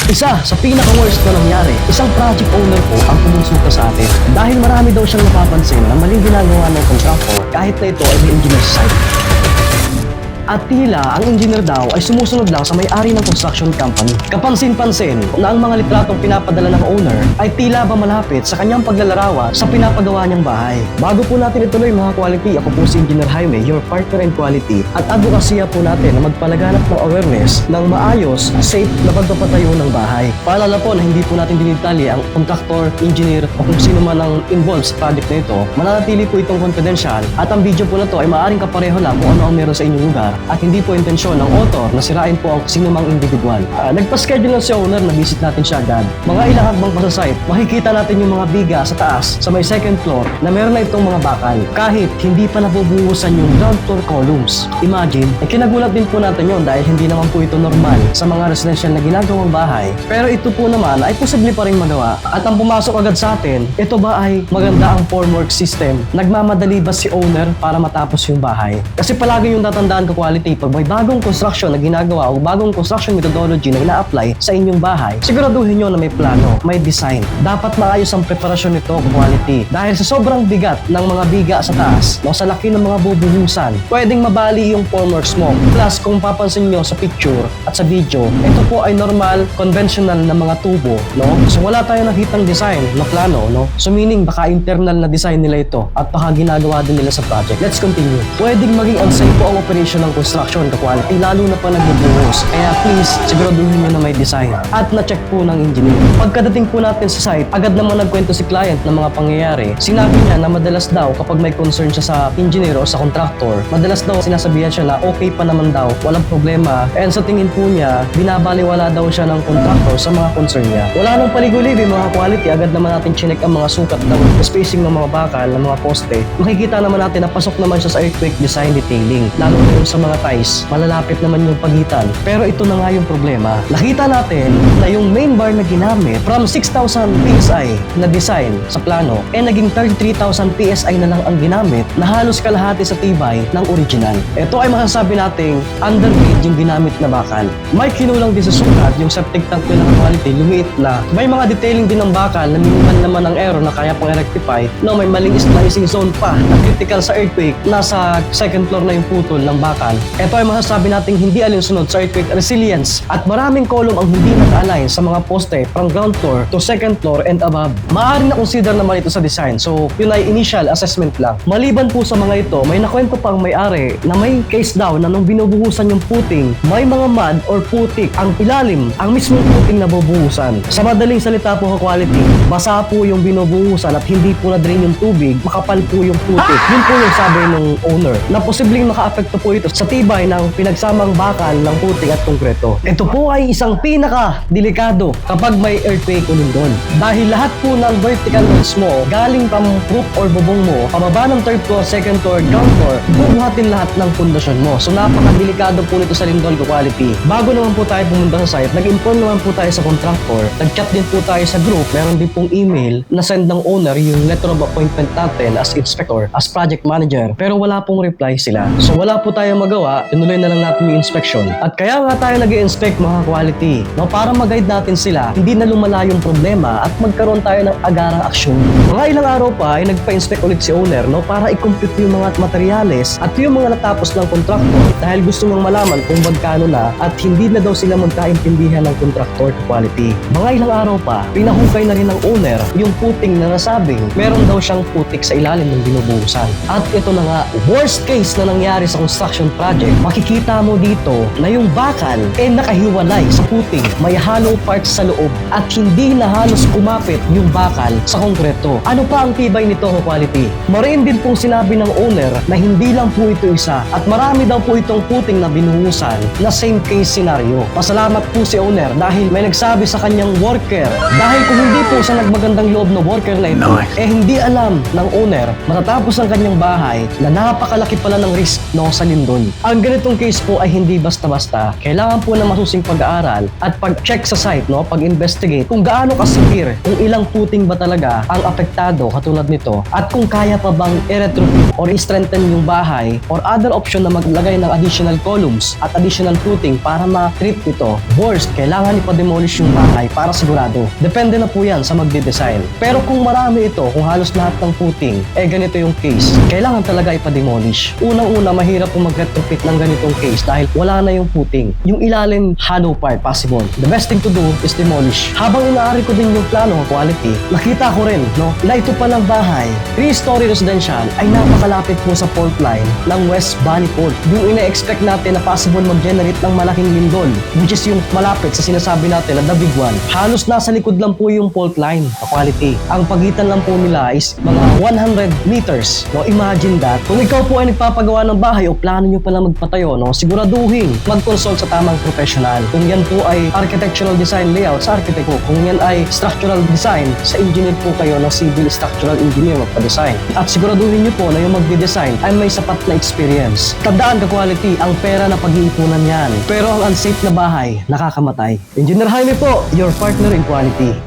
Isa sa pinaka-worst na nangyari, isang project owner po ang kumonsulta sa atin. Dahil marami daw siyang napapansin na maling ginagawa ng contractor kahit na ito ay may engineer sa site. At tila, ang engineer daw ay sumusunod lang sa may-ari ng construction company. Kapansin-pansin na ang mga litratong pinapadala ng owner ay tila ba malapit sa kanyang paglalarawan sa pinapagawa niyang bahay. Bago po natin ituloy mga quality, ako po si Engineer Jaime, your partner in quality. At advokasya po natin na magpalaganap ng awareness ng maayos, safe na pagpapatayo ng bahay. Paalala po na hindi po natin dinitalye ang contractor, engineer o kung sino man ang involved sa project na ito. Mananatili po itong confidential at ang video po na to ay maaaring kapareho lang kung ano ang meron sa inyong lugar. At hindi po intensyon ng author na sirain po ang sino mang individual. Nagpa-schedule lang si owner na visit natin siya agad. Mga ilang hakbang pa sa site, makikita natin yung mga biga sa taas sa may second floor na meron na itong mga bakal. Kahit hindi pa nabubuhusan yung ground floor columns. Imagine, kinagulat din po natin yon dahil hindi naman po ito normal sa mga residential na ginagawang bahay. Pero ito po naman ay posible pa rin magawa. At ang pumasok agad sa atin, ito ba ay maganda ang formwork system? Nagmamadali ba si owner para matapos yung bahay? Kasi palagi yung tatandaan ko quality, pag may bagong construction na ginagawa o bagong construction methodology na ina-apply sa inyong bahay, siguraduhin nyo na may plano, may design. Dapat maayos ang preparasyon nito quality. Dahil sa sobrang bigat ng mga biga sa taas, o sa laki ng mga bubuhusan, pwedeng mabali yung formworks mo. Plus, kung papansin nyo sa picture at sa video, ito po ay normal, conventional na mga tubo, no? So wala tayong nakitang design na plano, no? So meaning, baka internal na design nila ito at baka ginagawa din nila sa project. Let's continue. Pwedeng maging unsafe po ang operation ng construction quality, lalo na pa nagbubuhos. Kaya please, siguraduhin nyo na may design at na-check po ng engineer. Pagkadating po natin sa site, agad naman nagkwento si client ng mga pangyayari. Sinabi niya na madalas daw kapag may concern siya sa engineer o sa contractor, madalas daw sinasabihan siya na okay pa naman daw, walang problema. And sa tingin po niya, binabaliwala daw siya ng contractor sa mga concern niya. Wala nang paligoy-ligoy mga quality, agad naman natin chinek ang mga sukat ng spacing ng mga bakal, ng mga poste. Makikita naman natin na pasok naman siya sa earthquake design detailing, lalo na yung sa mga ties. Malalapit naman yung pagitan. Pero ito na nga yung problema. Nakita natin na yung main bar na ginamit from 6,000 PSI na design sa plano naging 33,000 PSI na lang ang ginamit na halos kalahati sa tibay ng original. Ito ay masasabi nating undergrade yung ginamit na bakal. May kinulang din sa sukat yung septic tank ng quality, lumiit na. May mga detailing din ng bakal na minimal naman ang error na kaya pang i-rectify. No, may maling splicing zone pa na critical sa earthquake. Nasa second floor na yung putol ng bakal. Ito ay masasabi nating hindi alinsunod sa earthquake resilience at maraming column ang hindi naka-align sa mga poste from ground floor to second floor and above. Maaari na consider naman ito sa design, so yun ay initial assessment lang. Maliban po sa mga ito, may nakwento pang may-ari na may case daw na nung binubuhusan yung puting, may mga mud or putik ang ilalim, ang mismong puting na bubuhusan. Sa madaling salita po quality, basa po yung binubuhusan at hindi po na-drain yung tubig, makapal po yung putik. Yun po yung sabi ng owner na posibleng maka-apekto po ito sa tibay ng pinagsamang bakal ng putik at konkreto. Ito po ay isang pinaka-delikado kapag may earthquake ulundon. Dahil lahat po ng vertical loads mo galing pang roof or bubong mo, pababa ng third floor, second floor, ground floor, bubuhatin lahat ng pundasyon mo. So napaka-delikado po nito sa lindol quality. Bago naman po tayo pumunta sa site, nag-inform naman po tayo sa contractor, nag-chat din po tayo sa group, meron din pong email na send ng owner yung letter of appointment natin as inspector, as project manager. Pero wala pong reply sila. So wala po tayong magawa, tinuloy na lang natin yung inspection. At kaya nga tayo nag-i-inspect mga quality, no, para mag-guide natin sila, hindi na lumala yung problema at magkaroon tayo ng agarang aksyon. Mga ilang araw pa ay nagpa-inspect ulit si owner, no, para i-compute yung mga materyales at yung mga natapos ng contractor dahil gusto niyang malaman kung magkano na at hindi na daw sila magkaintindihan ng contractor quality. Mga ilang araw pa, pinahukay na rin ng owner yung puting na nasabing meron daw siyang putik sa ilalim ng binubuhusan. At ito na nga, worst case na nangyari sa construction project, makikita mo dito na yung bakal nakahiwalay sa puting, may hollow parts sa loob at hindi na halos kumapit yung bakal sa konkreto. Ano pa ang tibay nito quality? Mariin din pong sinabi ng owner na hindi lang po ito isa at marami daw po itong puting na binuhusan na same case scenario. Pasalamat po si owner dahil may nagsabi sa kanyang worker. Dahil kung hindi po sa nagmagandang loob na worker na ito, hindi alam ng owner matatapos ang kanyang bahay na napakalaki pala ng risk no sa lindol. Quality. Ang ganitong case po ay hindi basta-basta. Kailangan po ng masusing pag-aaral at pag-check sa site, no? Pag-investigate kung gaano ka-severe, kung ilang footing ba talaga ang apektado katulad nito, at kung kaya pa bang i-retrofit or i-strengthen yung bahay or other option na maglagay ng additional columns at additional footing para ma-treat ito. Worst, kailangan ipa-demolish yung bahay para sigurado. Depende na po yan sa magde-design. Pero kung marami ito, kung halos lahat ng footing, ganito yung case, kailangan talaga ipa-demolish. Unang-una, mahirap po mag-retrofit ng ganitong case dahil wala na yung footing. Yung ilalim, hollow part, possible. The best thing to do is demolish. Habang inaari ko din yung plano quality, nakita ko rin, no, na ito palang bahay, 3-story residential, ay napakalapit po sa fault line ng West Valley Fault. Yung ina-expect natin na possible mag-generate ng malaking lindol, which is yung malapit sa sinasabi natin na the big one. Halos nasa likod lang po yung fault line, quality. Ang pagitan lang po nila is mga 100 meters. No, imagine that. Kung ikaw po ay nagpapagawa ng bahay o plano nyo pala magpatayo, no, siguraduhin mag-consult sa tamang professional. Kung yan po ay architectural design layout, sa architect po. Kung yan ay structural design, sa engineer po kayo ng civil structural engineer magpa-design. At siguraduhin nyo po na yung magde-design ay may sapat na experience. Tandaan ka quality, ang pera na pag-iipunan yan. Pero ang unsafe na bahay, nakakamatay. Engineer Jaime po, your partner in quality.